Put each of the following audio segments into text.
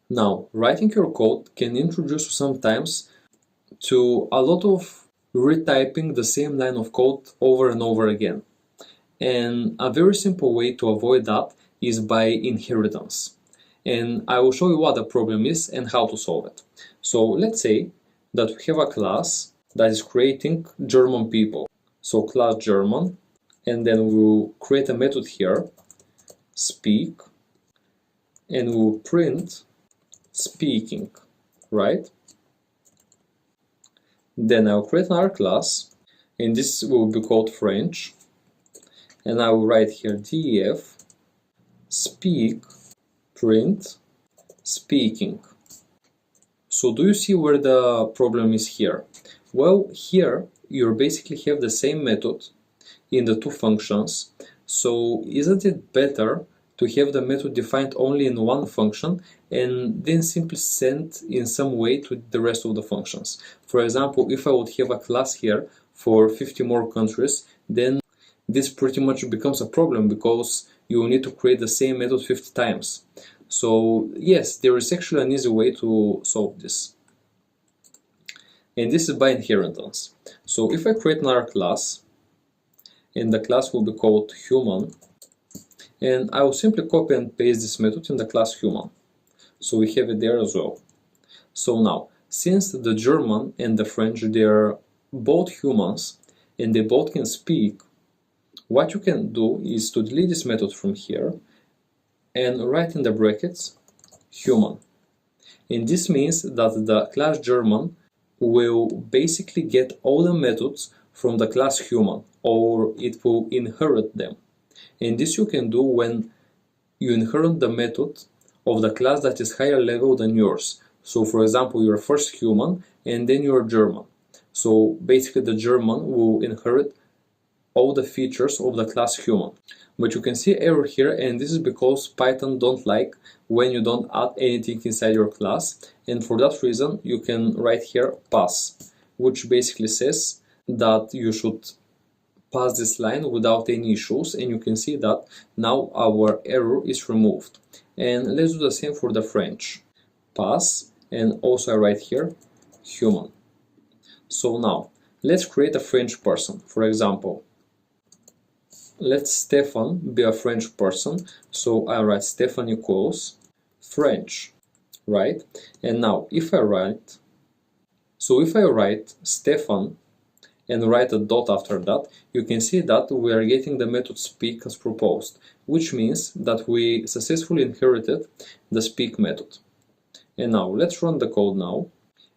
Now, writing your code can introduce you sometimes to a lot of retyping the same line of code over and over again. And a very simple way to avoid that is by inheritance. And I will show you what the problem is and how to solve it. So let's say that we have a class that is creating German people. So class German, and then we'll create a method here, speak, and we'll print speaking, right? Then I'll create another class, and this will be called French, and I will write here def speak print speaking. So do you see where the problem is here? Well, here you basically have the same method in the two functions, so isn't it better to have the method defined only in one function and then simply send in some way to the rest of the functions? For example, if I would have a class here for 50 more countries, then this pretty much becomes a problem because you need to create the same method 50 times. So yes, there is actually an easy way to solve this. And this is by inheritance. So if I create another class, and the class will be called human, and I will simply copy and paste this method in the class human. So we have it there as well. So now, since the German and the French, they are both humans and they both can speak, what you can do is to delete this method from here and write in the brackets human. And this means that the class German will basically get all the methods from the class human, or it will inherit them. And this you can do when you inherit the method of the class that is higher level than yours. So for example, you're first human and then you're German. So basically the German will inherit all the features of the class human. But you can see error here, and this is because Python don't like when you don't add anything inside your class, and for that reason you can write here pass, which basically says that you should pass this line without any issues, and you can see that now our error is removed. And let's do the same for the French. Pass, and also I write here human. So now let's create a French person. For example, let Stefan be a French person, so I write Stefan equals French, right? And now if I write Stefan and write a dot after that, you can see that we are getting the method speak as proposed, which means that we successfully inherited the speak method. And now let's run the code now,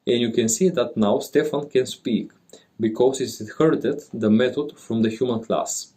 and you can see that now Stefan can speak because it's inherited the method from the human class.